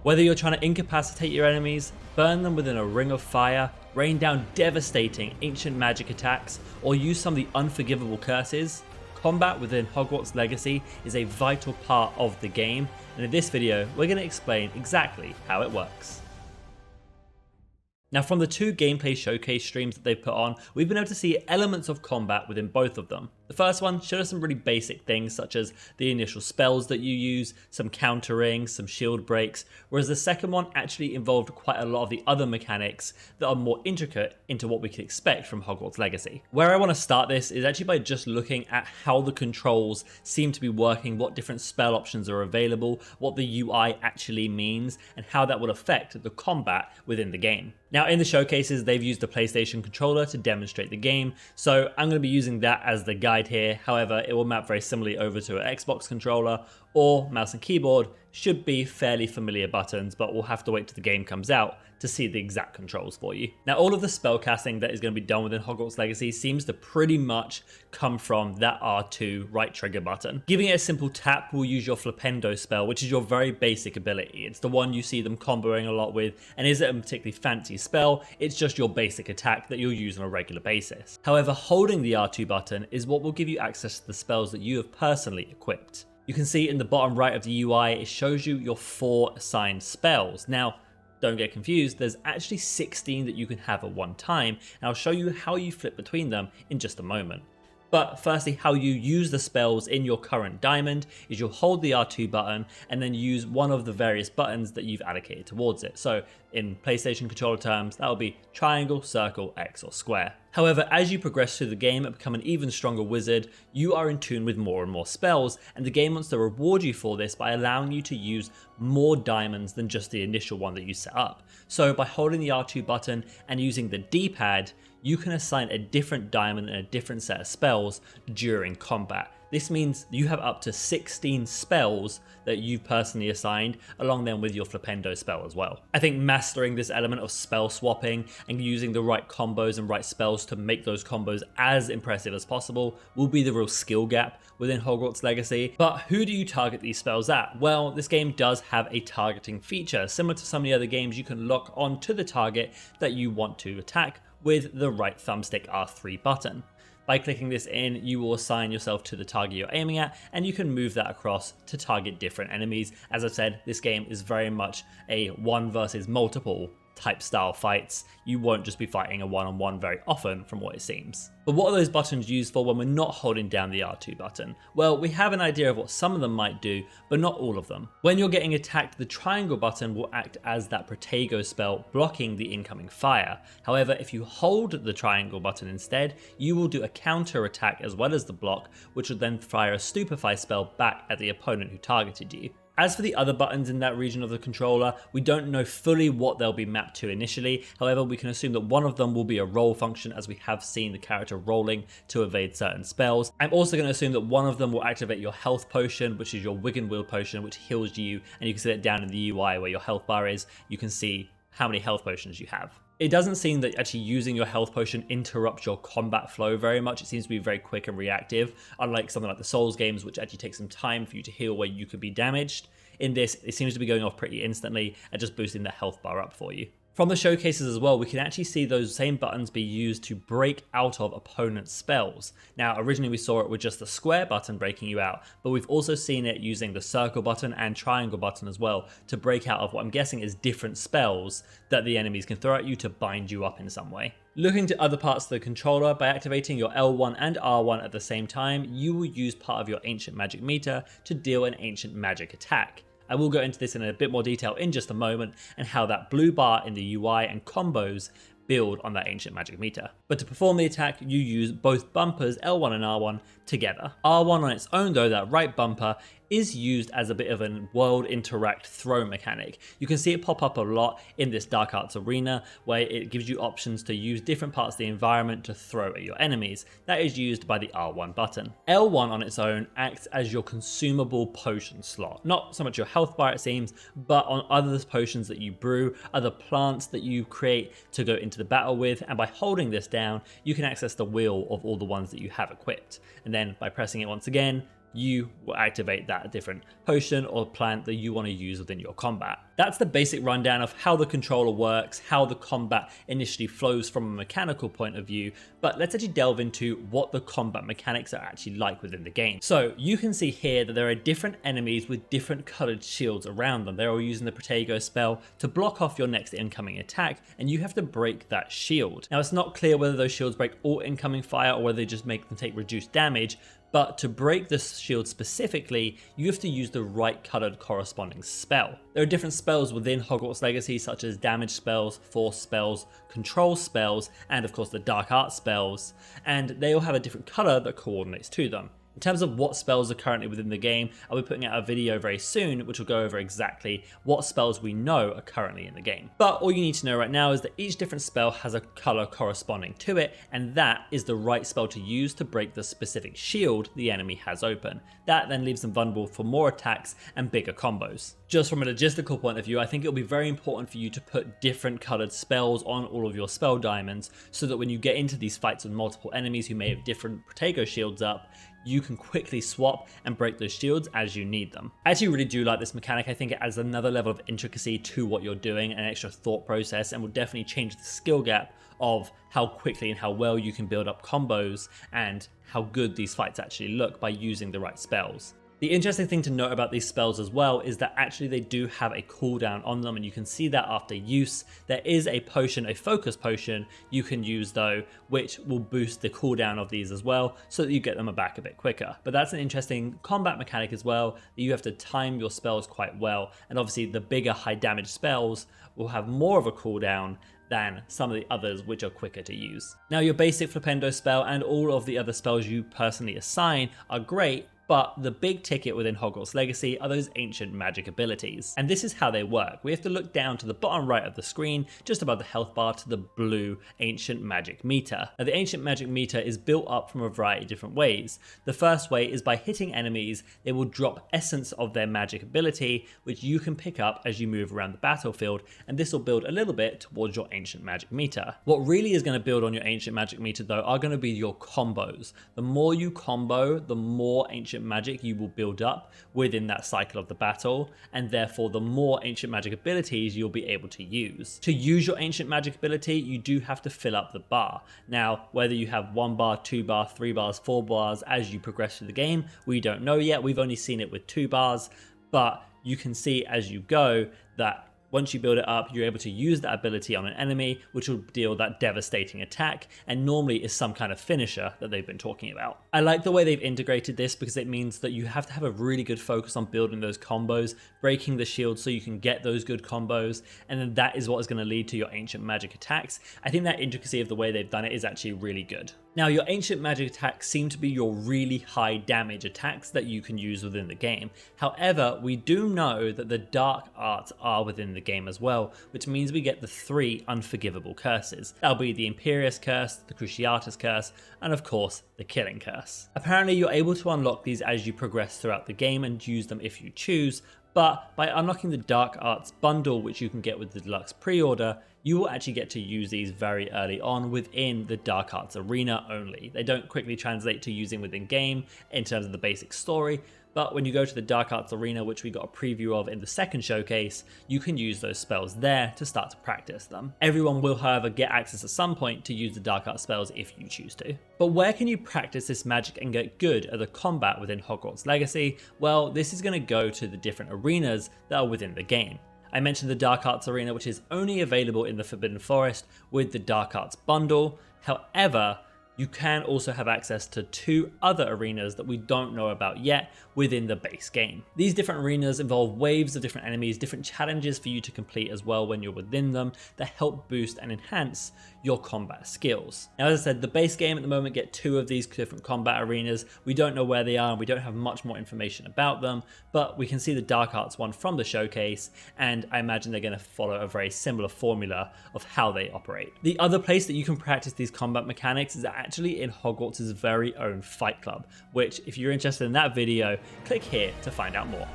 Whether you're trying to incapacitate your enemies, burn them within a ring of fire, rain down devastating ancient magic attacks, or use some of the unforgivable curses, combat within Hogwarts Legacy is a vital part of the game, and in this video we're going to explain exactly how it works. Now, from the two gameplay showcase streams that they've put on, we've been able to see elements of combat within both of them. The first one showed us some really basic things such as the initial spells that you use, some countering, some shield breaks, whereas the second one actually involved quite a lot of the other mechanics that are more intricate into what we can expect from Hogwarts Legacy. Where I want to start this is actually by just looking at how the controls seem to be working, what different spell options are available, what the UI actually means, and how that will affect the combat within the game. Now, in the showcases, they've used the PlayStation controller to demonstrate the game, so I'm going to be using that as the guide here. However, it will map very similarly over to an Xbox controller, or mouse and keyboard should be fairly familiar buttons, but we'll have to wait till the game comes out to see the exact controls for you. Now, all of the spell casting that is going to be done within Hogwarts Legacy seems to pretty much come from that R2 right trigger button. Giving it a simple tap will use your Flipendo spell, which is your very basic ability. It's the one you see them comboing a lot with, and isn't a particularly fancy spell, it's just your basic attack that you'll use on a regular basis. However, holding the R2 button is what will give you access to the spells that you have personally equipped. You can see in the bottom right of the UI, it shows you your 4 assigned spells. Now, don't get confused, there's actually 16 that you can have at one time, and I'll show you how you flip between them in just a moment. But firstly, how you use the spells in your current diamond is you'll hold the R2 button and then use one of the various buttons that you've allocated towards it. So in PlayStation controller terms, that will be triangle, circle, X, or square. However, as you progress through the game and become an even stronger wizard, you are in tune with more and more spells, and the game wants to reward you for this by allowing you to use more diamonds than just the initial one that you set up. So by holding the R2 button and using the D-pad, you can assign a different diamond and a different set of spells during combat. This means you have up to 16 spells that you've personally assigned, along then with your Flipendo spell as well. I think mastering this element of spell swapping and using the right combos and right spells to make those combos as impressive as possible will be the real skill gap within Hogwarts Legacy. But who do you target these spells at? Well, this game does have a targeting feature. Similar to some of the other games, you can lock onto the target that you want to attack with the right thumbstick R3 button. By clicking this in, you will assign yourself to the target you're aiming at, and you can move that across to target different enemies. As I said, this game is very much a one versus multiple type style fights. You won't just be fighting a one-on-one very often from what it seems. But what are those buttons used for when we're not holding down the R2 button? Well, we have an idea of what some of them might do, but not all of them. When you're getting attacked, the triangle button will act as that Protego spell, blocking the incoming fire. However, if you hold the triangle button instead, you will do a counter attack as well as the block, which will then fire a stupefy spell back at the opponent who targeted you. As for the other buttons in that region of the controller, we don't know fully what they'll be mapped to initially. However, we can assume that one of them will be a roll function, as we have seen the character rolling to evade certain spells. I'm also going to assume that one of them will activate your health potion, which is your Wiggen Wheel potion, which heals you, and you can see it down in the UI where your health bar is. You can see how many health potions you have. It doesn't seem that actually using your health potion interrupts your combat flow very much. It seems to be very quick and reactive, unlike something like the Souls games, which actually takes some time for you to heal where you could be damaged. In this, it seems to be going off pretty instantly and just boosting the health bar up for you. From the showcases as well, we can actually see those same buttons be used to break out of opponent's spells. Now, originally we saw it with just the square button breaking you out, but we've also seen it using the circle button and triangle button as well to break out of what I'm guessing is different spells that the enemies can throw at you to bind you up in some way. Looking to other parts of the controller, by activating your L1 and R1 at the same time, you will use part of your ancient magic meter to deal an ancient magic attack. I will go into this in a bit more detail in just a moment, and how that blue bar in the UI and combos build on that ancient magic meter. But to perform the attack, you use both bumpers, L1 and R1, together. R1 on its own though, that right bumper, is used as a bit of a world interact throw mechanic. You can see it pop up a lot in this Dark Arts arena, where it gives you options to use different parts of the environment to throw at your enemies. That is used by the R1 button. L1 on its own acts as your consumable potion slot. Not so much your health bar it seems, but on other potions that you brew, other plants that you create to go into the battle with, and by holding this down, you can access the wheel of all the ones that you have equipped. And then by pressing it once again, you will activate that different potion or plant that you want to use within your combat. That's the basic rundown of how the controller works, how the combat initially flows from a mechanical point of view, but let's actually delve into what the combat mechanics are actually like within the game. So you can see here that there are different enemies with different colored shields around them. They're all using the Protego spell to block off your next incoming attack, and you have to break that shield. Now it's not clear whether those shields break all incoming fire or whether they just make them take reduced damage, but to break this shield specifically, you have to use the right colored corresponding spell. There are different spells within Hogwarts Legacy, such as damage spells, force spells, control spells, and of course the dark art spells, and they all have a different color that coordinates to them. In terms of what spells are currently within the game, I'll be putting out a video very soon which will go over exactly what spells we know are currently in the game. But all you need to know right now is that each different spell has a color corresponding to it, and that is the right spell to use to break the specific shield the enemy has open. That then leaves them vulnerable for more attacks and bigger combos. Just from a logistical point of view, I think it'll be very important for you to put different colored spells on all of your spell diamonds so that when you get into these fights with multiple enemies who may have different Protego shields up, you can quickly swap and break those shields as you need them. I actually really do like this mechanic. I think it adds another level of intricacy to what you're doing, an extra thought process, and will definitely change the skill gap of how quickly and how well you can build up combos and how good these fights actually look by using the right spells. The interesting thing to note about these spells as well is that actually they do have a cooldown on them, and you can see that after use. There is a potion, a focus potion you can use though, which will boost the cooldown of these as well so that you get them back a bit quicker. But that's an interesting combat mechanic as well, that you have to time your spells quite well, and obviously the bigger high damage spells will have more of a cooldown than some of the others which are quicker to use. Now your basic Flipendo spell and all of the other spells you personally assign are great, but the big ticket within Hogwarts Legacy are those ancient magic abilities. And this is how they work. We have to look down to the bottom right of the screen, just above the health bar, to the blue ancient magic meter. Now the ancient magic meter is built up from a variety of different ways. The first way is by hitting enemies, they will drop essence of their magic ability, which you can pick up as you move around the battlefield, and this will build a little bit towards your ancient magic meter. What really is going to build on your ancient magic meter though are going to be your combos. The more you combo, the more ancient magic you will build up within that cycle of the battle, and therefore the more ancient magic abilities you'll be able to use. To use your ancient magic ability, you do have to fill up the bar. Now, whether you have 1 bar, 2 bar, 3 bars, 4 bars as you progress through the game, we don't know yet. We've only seen it with 2 bars, but you can see as you go that once you build it up, you're able to use that ability on an enemy, which will deal that devastating attack, and normally is some kind of finisher that they've been talking about. I like the way they've integrated this because it means that you have to have a really good focus on building those combos, breaking the shield so you can get those good combos, and then that is what is going to lead to your ancient magic attacks. I think that intricacy of the way they've done it is actually really good. Now, your ancient magic attacks seem to be your really high damage attacks that you can use within the game. However, we do know that the dark arts are within the game as well, which means we get the 3 unforgivable curses. That'll be the Imperious Curse, the Cruciatus Curse, and of course, the Killing Curse. Apparently, you're able to unlock these as you progress throughout the game and use them if you choose, but by unlocking the Dark Arts bundle, which you can get with the deluxe pre-order, you will actually get to use these very early on within the Dark Arts arena only. They don't quickly translate to using within game in terms of the basic story, but when you go to the Dark Arts arena, which we got a preview of in the second showcase, you can use those spells there to start to practice them. Everyone will, however, get access at some point to use the Dark Arts spells if you choose to. But where can you practice this magic and get good at the combat within Hogwarts Legacy? Well, this is going to go to the different arenas that are within the game. I mentioned the Dark Arts arena, which is only available in the Forbidden Forest with the Dark Arts bundle. However, you can also have access to 2 other arenas that we don't know about yet within the base game. These different arenas involve waves of different enemies, different challenges for you to complete as well when you're within them that help boost and enhance your combat skills. Now, as I said, the base game at the moment get 2 of these different combat arenas. We don't know where they are and we don't have much more information about them, but we can see the Dark Arts one from the showcase, and I imagine they're going to follow a very similar formula of how they operate. The other place that you can practice these combat mechanics is actually in Hogwarts' very own Fight Club, which if you're interested in that video, click here to find out more.